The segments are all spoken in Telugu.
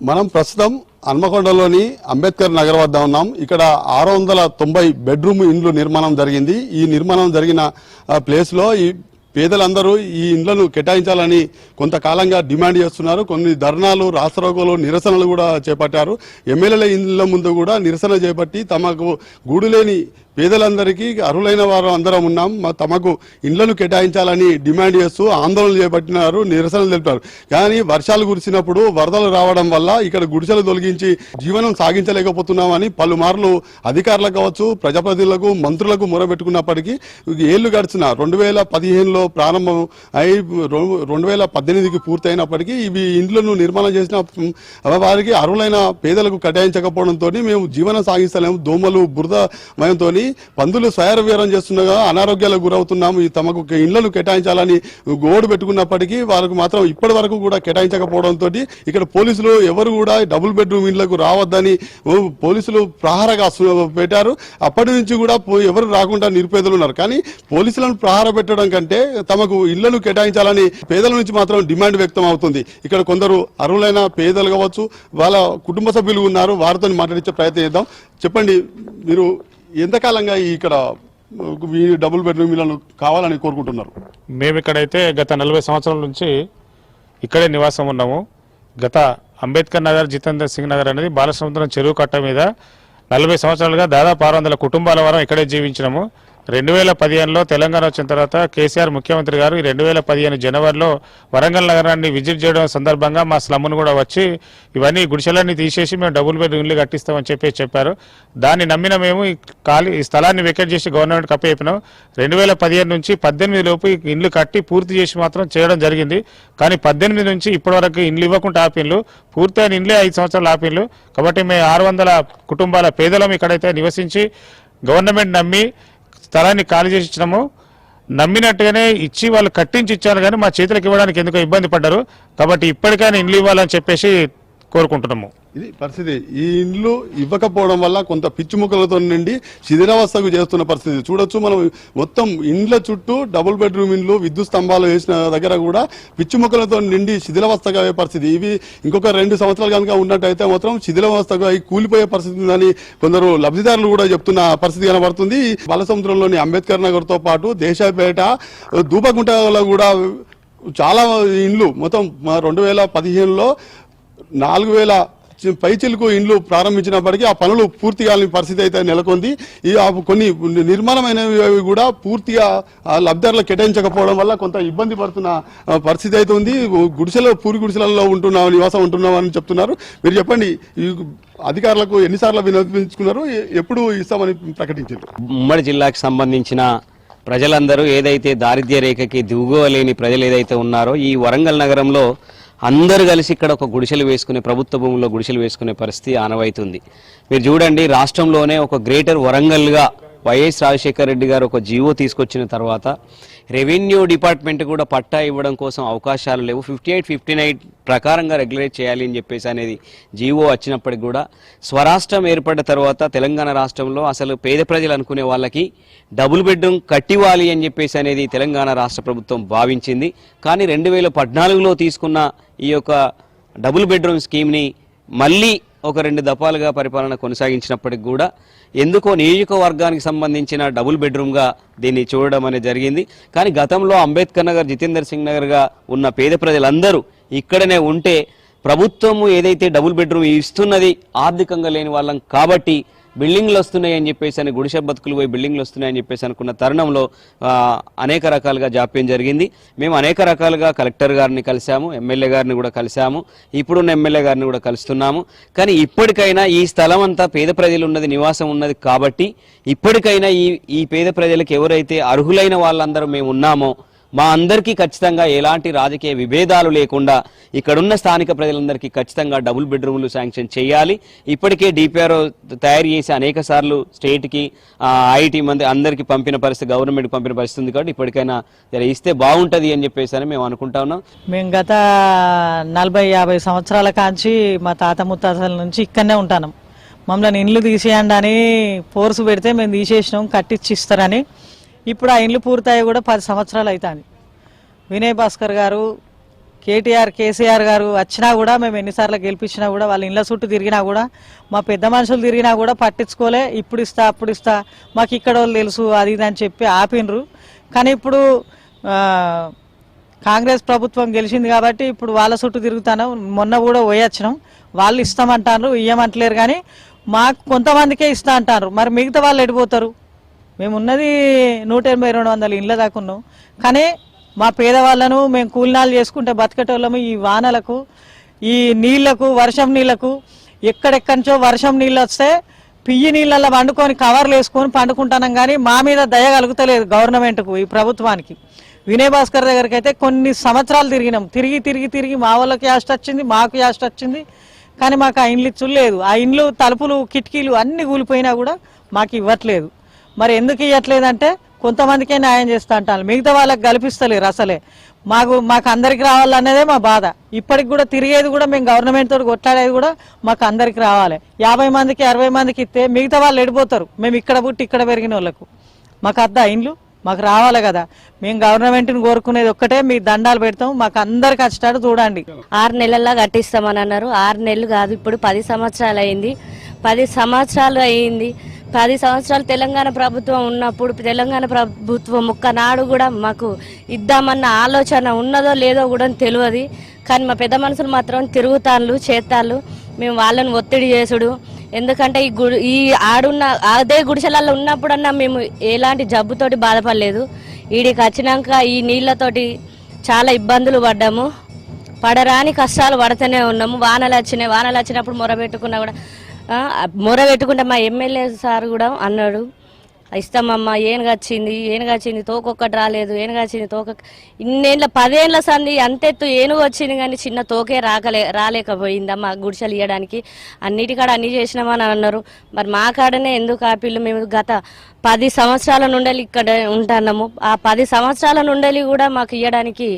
మనం ప్రస్తుతం హన్మకొండలోని అంబేద్కర్ నగర్ వద్ద ఉన్నాం. ఇక్కడ 690 బెడ్రూమ్ ఇండ్లు నిర్మాణం జరిగింది. ఈ నిర్మాణం జరిగిన ప్లేస్ లో ఈ పేదలందరూ ఈ ఇండ్లను కేటాయించాలని కొంతకాలంగా డిమాండ్ చేస్తున్నారు. కొన్ని ధర్నాలు, రాస్తారోకోలు, నిరసనలు కూడా చేపట్టారు. ఎమ్మెల్యేల ఇండ్ల ముందు కూడా నిరసన చేపట్టి తమకు గూడు లేని పేదలందరికీ అర్హులైన వారు అందరం ఉన్నాం, తమకు ఇండ్లను కేటాయించాలని డిమాండ్ చేస్తూ ఆందోళన చేపట్టినారు, నిరసనలు తెలిపారు. కానీ వర్షాలు కురిసినప్పుడు వరదలు రావడం వల్ల ఇక్కడ గుడిసెలు తొలగించి జీవనం సాగించలేకపోతున్నామని పలుమార్లు అధికారులకు కావచ్చు, ప్రజాప్రతినిధులకు, మంత్రులకు మొరబెట్టుకున్నప్పటికీ ఏళ్లు గడిచిన 2015లో ప్రారంభం అయి 2018కి పూర్తయినప్పటికీ ఇవి ఇండ్లను నిర్మాణం చేసిన వారికి అర్హులైన పేదలకు కేటాయించకపోవడంతో మేము జీవనం సాగిస్తలేము, దోమలు బురదమయంతో పందులు స్వైరవ్యారం చేస్తుండగా అనారోగ్యాలకు గురవుతున్నాము, తమకు ఇళ్లను కేటాయించాలని గోడు పెట్టుకున్నప్పటికీ వారికి మాత్రం ఇప్పటి వరకు కూడా కేటాయించకపోవడంతో ఇక్కడ పోలీసులు ఎవరు కూడా డబుల్ బెడ్రూమ్ ఇళ్లకు రావద్దని పోలీసులు ప్రహారగా పెట్టారు. అప్పటి నుంచి కూడా ఎవరు రాకుండా నిరుపేదలు ఉన్నారు. కానీ పోలీసులను ప్రహార పెట్టడం కంటే తమకు ఇళ్లను కేటాయించాలని పేదల నుంచి మాత్రం డిమాండ్ వ్యక్తం అవుతుంది. ఇక్కడ కొందరు అర్హులైన పేదలు కావచ్చు, వాళ్ళ కుటుంబ సభ్యులు ఉన్నారు, వారితో మాట్లాడించే ప్రయత్నం చేద్దాం. చెప్పండి, మీరు ఎంతకాలంగా ఇక్కడ డబుల్ బెడ్రూమ్ ఇళ్లను కావాలని కోరుకుంటున్నారు? మేము ఇక్కడైతే గత 40 సంవత్సరాల నుంచి ఇక్కడే నివాసం ఉన్నాము. గత అంబేద్కర్ నగర్, జితేందర్ సింగ్ నగర్ అనేది బాలసముద్రం చెరువు కట్ట మీద 40 సంవత్సరాలుగా దాదాపు 600 కుటుంబాల వరం ఇక్కడే జీవించినాము. 2015లో తెలంగాణ వచ్చిన తర్వాత కేసీఆర్ ముఖ్యమంత్రి గారు 2015 జనవరిలో వరంగల్ నగరాన్ని విజిట్ చేయడం సందర్భంగా మా స్లమ్ను కూడా వచ్చి ఇవన్నీ గుడిసెలన్నీ తీసేసి మేము డబుల్ బెడ్ ఇల్లు కట్టిస్తామని చెప్పారు. దాన్ని నమ్మిన మేము ఈ స్థలాన్ని వెకేట్ చేసి గవర్నమెంట్కి అప్పచెప్పినాం. 2015 నుంచి 18 లోపు ఇండ్లు కట్టి పూర్తి చేసి మాత్రం చేయడం జరిగింది. కానీ 18 నుంచి ఇప్పటి వరకు ఇండ్లు ఇవ్వకుండా ఆపిన్లు, పూర్తయిన ఇండ్లే 5 సంవత్సరాలు ఆపిన్లు. కాబట్టి మేము 600 కుటుంబాల పేదలం ఇక్కడైతే నివసించి గవర్నమెంట్ నమ్మి స్థలాన్ని ఖాళీ చేసి ఇచ్చినాము. నమ్మినట్టుగానే ఇచ్చి వాళ్ళు కట్టించి ఇచ్చారు, కానీ మా చేతులకు ఇవ్వడానికి ఎందుకో ఇబ్బంది పడ్డారు. కాబట్టి ఇప్పటికైనా ఇండ్లు ఇవ్వాలని చెప్పేసి కోరుకుంటున్నాము. ఇది పరిస్థితి. ఈ ఇండ్లు ఇవ్వకపోవడం వల్ల కొంత పిచ్చిముక్కలతో నిండి శిథిలావస్థకు చేస్తున్న పరిస్థితి చూడొచ్చు. మనం మొత్తం ఇండ్ల చుట్టూ డబుల్ బెడ్రూమ్ ఇండ్లు, విద్యుత్ స్తంభాలు వేసిన దగ్గర కూడా పిచ్చిముక్కలతో నిండి శిథిలావస్థగా అయ్యే పరిస్థితి. ఇవి ఇంకొక 2 సంవత్సరాలు కనుక ఉన్నట్టయితే మాత్రం శిథిలావస్థగా అయి కూలిపోయే పరిస్థితి ఉందని కొందరు లబ్ధిదారులు కూడా చెప్తున్న పరిస్థితి కనబడుతుంది. బాలసముద్రంలోని అంబేద్కర్ నగర్ తో పాటు దేశాపేట, దూపగుంటలో కూడా చాలా ఇండ్లు మొత్తం 2015లో 4000 పైచిలకు ఇండ్లు ప్రారంభించినప్పటికీ ఆ పనులు పూర్తి కాని పరిస్థితి అయితే నెలకొంది. ఈ కొన్ని నిర్మాణమైనవి కూడా పూర్తిగా లబ్ధిదారులకు కేటాయించకపోవడం వల్ల కొంత ఇబ్బంది పడుతున్న పరిస్థితి అయితే ఉంది. పూరి గుడిసెలలో నివాసం ఉంటున్నామని చెప్తున్నారు. మీరు చెప్పండి, ఈ అధికారులకు ఎన్నిసార్లు విన్నవించుకున్నారు, ఎప్పుడు ఇస్తామని ప్రకటించారు? ఉమ్మడి జిల్లాకు సంబంధించిన ప్రజలందరూ ఏదైతే దారిద్ర్య రేఖకి దిగువలేని ప్రజలు ఏదైతే ఉన్నారో ఈ వరంగల్ నగరంలో అందరూ కలిసి ఇక్కడ ఒక గుడిసెలు వేసుకునే, ప్రభుత్వ భూముల్లో గుడిసెలు వేసుకునే పరిస్థితి ఆనవైతుంది. మీరు చూడండి, రాష్ట్రంలోనే ఒక గ్రేటర్ వరంగల్గా వైఎస్ రాజశేఖర రెడ్డి గారు ఒక జీవో తీసుకొచ్చిన తర్వాత రెవెన్యూ డిపార్ట్మెంట్ కూడా పట్టా ఇవ్వడం కోసం అవకాశాలు లేవు. 58-59 ప్రకారంగా రెగ్యులేట్ చేయాలి అని చెప్పేసి అనేది జీవో వచ్చినప్పటికి కూడా స్వరాష్ట్రం ఏర్పడిన తర్వాత తెలంగాణ రాష్ట్రంలో అసలు పేద ప్రజలు అనుకునే వాళ్ళకి డబుల్ బెడ్రూమ్ కట్టివ్వాలి అని చెప్పేసి అనేది తెలంగాణ రాష్ట్ర ప్రభుత్వం భావించింది. కానీ 2014లో తీసుకున్న ఈ యొక్క డబుల్ బెడ్రూమ్ స్కీమ్ని మళ్ళీ ఒక 2 దఫాలుగా పరిపాలన కొనసాగించినప్పటికి కూడా ఎందుకో నియోజకవర్గానికి సంబంధించిన డబుల్ బెడ్రూమ్గా దీన్ని చూడడం అనేది జరిగింది. కానీ గతంలో అంబేద్కర్ నగర్, జితేందర్ సింగ్ నగర్గా ఉన్న పేద ప్రజలందరూ ఇక్కడనే ఉంటే ప్రభుత్వము ఏదైతే డబుల్ బెడ్రూమ్ ఇస్తున్నది ఆర్థికంగా లేని వాళ్ళం కాబట్టి బిల్డింగ్లు వస్తున్నాయని చెప్పేసి అని గుడిసె బతుకులు పోయి బిల్డింగ్లు వస్తున్నాయని చెప్పేసి అనుకున్న తరుణంలో అనేక రకాలుగా జాప్యం జరిగింది. మేము అనేక రకాలుగా కలెక్టర్ గారిని కలిసాము, ఎమ్మెల్యే గారిని కూడా కలిసాము, ఇప్పుడున్న ఎమ్మెల్యే గారిని కూడా కలుస్తున్నాము. కానీ ఇప్పటికైనా ఈ స్థలం అంతా పేద ప్రజలు ఉన్నది, నివాసం ఉన్నది కాబట్టి ఇప్పటికైనా ఈ పేద ప్రజలకు ఎవరైతే అర్హులైన వాళ్ళందరూ మేము ఉన్నామో మా అందరికీ ఖచ్చితంగా ఎలాంటి రాజకీయ విభేదాలు లేకుండా ఇక్కడున్న స్థానిక ప్రజలందరికీ ఖచ్చితంగా డబుల్ బెడ్రూమ్లు శాంక్షన్ చేయాలి. ఇప్పటికే డిపిఆర్ఓ తయారు చేసి అనేక సార్లు స్టేట్కి, ఐఐటి మంది అందరికీ పంపిన పరిస్థితి, గవర్నమెంట్కి పంపిన పరిస్థితి ఉంది. కాబట్టి ఇప్పటికైనా ఇస్తే బాగుంటుంది అని చెప్పేసి మేము అనుకుంటా ఉన్నాం. మేము గత 40-50 సంవత్సరాల కాంచి మా తాత ముత్తాతల నుంచి ఇక్కడనే ఉంటాం. మమ్మల్ని ఇండ్లు తీసేయండి అని ఫోర్స్ పెడితే మేము తీసేసినాం, కట్టించిస్తారని. ఇప్పుడు ఆ ఇండ్లు పూర్తయి కూడా 10 సంవత్సరాలు అవుతుంది. వినయ్ భాస్కర్ గారు కేసీఆర్ గారు వచ్చినా కూడా మేము ఎన్నిసార్లు గెలిపించినా కూడా వాళ్ళ ఇళ్ళ చుట్టూ తిరిగినా కూడా మా పెద్ద మనుషులు తిరిగినా కూడా పట్టించుకోలే. ఇప్పుడు ఇస్తా అప్పుడు ఇస్తా మాకు ఇక్కడ వాళ్ళు తెలుసు అది ఇది అని చెప్పి ఆపినరు. కానీ ఇప్పుడు కాంగ్రెస్ ప్రభుత్వం గెలిచింది కాబట్టి ఇప్పుడు వాళ్ళ చుట్టూ తిరుగుతాను. మొన్న కూడా పోయొచ్చినాం. వాళ్ళు ఇస్తామంటారు, ఇయ్యమంటలేరు. కానీ మాకు కొంతమందికే ఇస్తా అంటారు. మరి మిగతా వాళ్ళు ఎడిపోతారు? మేము ఉన్నది 180-200 ఇళ్ళ దాకా ఉన్నాం. కానీ మా పేదవాళ్ళను మేము కూలినాలు చేసుకుంటే బతికేటోళ్ళము. ఈ వానలకు, ఈ నీళ్లకు, వర్షం నీళ్లకు ఎక్కడెక్కడి నుంచో వర్షం నీళ్ళు వస్తే పియ్యి నీళ్ళల్లో వండుకొని కవర్లు వేసుకొని పండుకుంటున్నాం. కానీ మా మీద దయ కలుగుతలేదు గవర్నమెంట్కు, ఈ ప్రభుత్వానికి. వినయ్ భాస్కర్ దగ్గరికి అయితే కొన్ని సంవత్సరాలు తిరిగినాం. తిరిగి మా వాళ్ళకి యాస్ట్ వచ్చింది, మాకు యాస్ట్ వచ్చింది. కానీ మాకు ఆ ఇండ్లు ఇచ్చులేదు. ఆ ఇండ్లు తలుపులు, కిటికీలు అన్ని కూలిపోయినా కూడా మాకు ఇవ్వట్లేదు. మరి ఎందుకు ఇవ్వట్లేదంటే కొంతమందికే న్యాయం చేస్తా అంటాను, మిగతా వాళ్ళకి కల్పిస్తలేరు. అసలే మాకు అందరికి రావాలనేదే మా బాధ. ఇప్పటికి కూడా తిరిగేది కూడా మేము గవర్నమెంట్ తోటి కొట్లాడేది కూడా మాకు అందరికి రావాలి. 50 మందికి 60 మందికి ఇస్తే మిగతా వాళ్ళు ఎడిపోతారు. మేము ఇక్కడ పుట్టి ఇక్కడ పెరిగిన వాళ్ళకు మాకు అద్దా ఇండ్లు మాకు రావాలి కదా. మేము గవర్నమెంట్ని కోరుకునేది ఒక్కటే, మీ దండాలు పెడతాం, మాకు అందరికి వచ్చేటట్టు చూడండి. 6 నెలల్లో కట్టిస్తామని అన్నారు. 6 నెలలు కాదు, ఇప్పుడు 10 సంవత్సరాలు అయింది. 10 సంవత్సరాలు అయింది. 10 సంవత్సరాలు తెలంగాణ ప్రభుత్వం ఉన్నప్పుడు తెలంగాణ ప్రభుత్వం ఒక్కనాడు కూడా మాకు ఇద్దామన్న ఆలోచన ఉన్నదో లేదో కూడా తెలియదు. కానీ మా పెద్ద మనుషులు మాత్రం తిరుగుతాళ్ళు, చేస్తాళ్ళు. మేము వాళ్ళని ఒత్తిడి చేసుడు. ఎందుకంటే ఈ ఆడున్న అదే గుడిసెలలో ఉన్నప్పుడన్నా మేము ఎలాంటి జబ్బుతోటి బాధపడలేదు. ఈడికి వచ్చినాక ఈ నీళ్లతోటి చాలా ఇబ్బందులు పడ్డాము. పడరాని కష్టాలు పడుతూనే ఉన్నాము. వానలు వచ్చినప్పుడు మొరబెట్టుకుంటే మా ఎమ్మెల్యే సార్ కూడా అన్నాడు, ఇస్తామమ్మా, ఏనుగచ్చింది తోకొక్కటి రాలేదు, తోక ఇన్నేళ్ళ 10 ఏళ్ళ సంది అంతెత్తు ఏనుగు వచ్చింది కానీ చిన్న తోకే రాలేకపోయిందమ్మా గుడిసెలు ఇవ్వడానికి. అన్నిటికాడ అన్ని చేసినామని అన్నారు. మరి మా కాడనే ఎందుకు ఆపిల్లు? మేము గత 10 సంవత్సరాల నుండి ఇక్కడ ఉంటున్నాము. ఆ 10 సంవత్సరాల నుండి కూడా మాకు ఇవ్వడానికి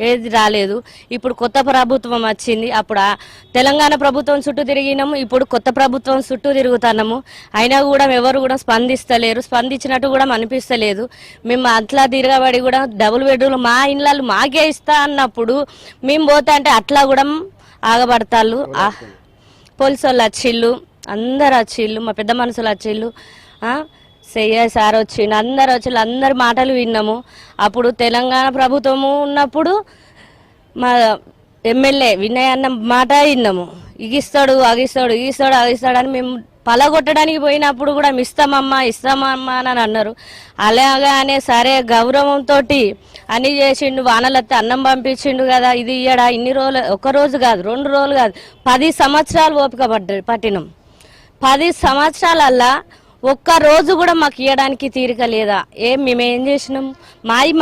ఏది రాలేదు. ఇప్పుడు కొత్త ప్రభుత్వం వచ్చింది. అప్పుడు తెలంగాణ ప్రభుత్వం చుట్టూ తిరిగినాము, ఇప్పుడు కొత్త ప్రభుత్వం చుట్టూ తిరుగుతున్నాము. అయినా కూడా ఎవరు కూడా స్పందిస్తలేరు. స్పందించినట్టు కూడా అనిపిస్తలేదు. మేము అట్లా తిరగబడి కూడా డబుల్ బెడ్రూమ్లు మా ఇళ్ళలు మాకే ఇస్తా అన్నప్పుడు మేము పోతా అంటే అట్లా కూడా ఆగబడతాళ్ళు. పోలీసు వాళ్ళు వచ్చిళ్ళు, అందరు వచ్చిళ్ళు, మా పెద్ద మనుషులు వచ్చిళ్ళు, సార్ వచ్చిండు, అందరు వచ్చిళ్ళు. అందరి మాటలు విన్నాము. అప్పుడు తెలంగాణ ప్రభుత్వము ఉన్నప్పుడు మా ఎమ్మెల్యే వినయ్ అన్న మాట విన్నాము. ఇగిస్తాడు అని మేము పలగొట్టడానికి పోయినప్పుడు కూడా ఇస్తామమ్మా అని అన్నారు. అలాగానే సరే గౌరవంతో అన్ని చేసిండు. వానలత్తే అన్నం పంపించిండు కదా, ఇది ఇయ్యడా? ఇన్ని రోజులు, 1 రోజు కాదు, 2 రోజులు కాదు, 10 సంవత్సరాలు ఓపిక పట్టినాం. 10 సంవత్సరాలల్లా 1 రోజు కూడా మాకు ఇవ్వడానికి తీరిక లేదా? మేమేం చేసినాం?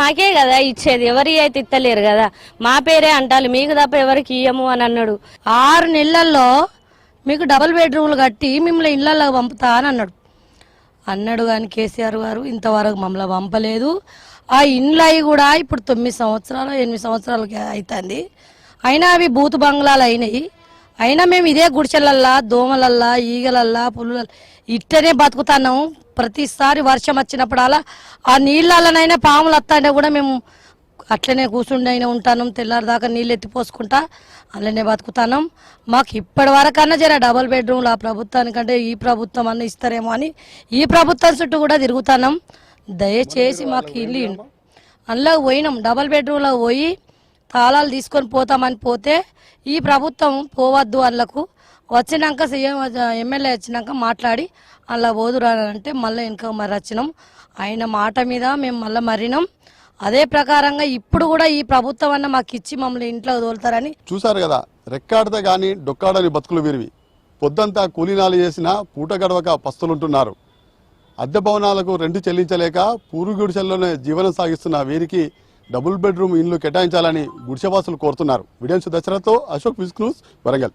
మాకే కదా ఇచ్చేది, ఎవరి అయితే ఇత్తలేరు కదా. మా పేరే అంటారు, మీకు తప్ప ఎవరికి ఇయ్యము అని అన్నాడు. 6 నెలల్లో మీకు డబుల్ బెడ్రూమ్లు కట్టి మిమ్మల్ని ఇళ్ళల్లో పంపుతా అని అన్నాడు. కానీ కేసీఆర్ గారు ఇంతవరకు మమ్మల్ని పంపలేదు. ఆ ఇండ్లు అవి కూడా ఇప్పుడు 9 సంవత్సరాలు 8 సంవత్సరాలకి అవుతుంది. అయినా అవి బూతు బంగ్లాలు అయినాయి. అయినా మేము ఇదే గుడిచెలల్లా, దోమలల్లా, ఈగలల్లా, పుల్లల ఇట్టనే బతుకుతున్నాము. ప్రతిసారి వర్షం వచ్చినప్పుడల్లా ఆ నీళ్ళనైనా పాములు వస్తాంటే కూడా మేము అట్లనే కూర్చుండైనా ఉంటాను. తెల్లారిదాకా నీళ్ళు ఎత్తిపోసుకుంటా అలానే బతుకుతున్నాం. మాకు ఇప్పటి వరకన్నా జర డబుల్ బెడ్రూమ్లు ఆ ప్రభుత్వానికంటే ఈ ప్రభుత్వం అన్న ఇస్తారేమో అని ఈ ప్రభుత్వం చుట్టూ కూడా తిరుగుతున్నాం. దయచేసి మాకు ఇల్లు అందులో పోయినాం, డబుల్ బెడ్రూమ్లో పోయి తాళాలు తీసుకొని పోతామని పోతే ఈ ప్రభుత్వం పోవద్దు, వాళ్ళకు వచ్చినాక సీఎం ఎమ్మెల్యే వచ్చినాక మాట్లాడి అలా పోదురా అంటే మళ్ళీ వెనక మరి వచ్చినాం. ఆయన మాట మీద మేము మళ్ళీ మరినాం. అదే ప్రకారంగా ఇప్పుడు కూడా ఈ ప్రభుత్వం అన్న మాకు ఇచ్చి మమ్మల్ని ఇంట్లో తోలుతారని. చూసారు కదా, రెక్కాడితే గాని డొక్కాడని బతుకులు వీరివి. పొద్దంతా కూలీనాలు చేసినా పూట గడవక పస్తులుంటున్నారు. అద్దె భవనాలకు రెంట్ చెల్లించలేక పూరు గుడిసెల్లోనే జీవనం సాగిస్తున్న వీరికి డబుల్ బెడ్రూమ్ ఇండ్లు కేటాయించాలని గుడిసెవాసులు కోరుతున్నారు. వీడియో దసరాతో అశోక్, విజ్ న్యూస్, వరంగల్.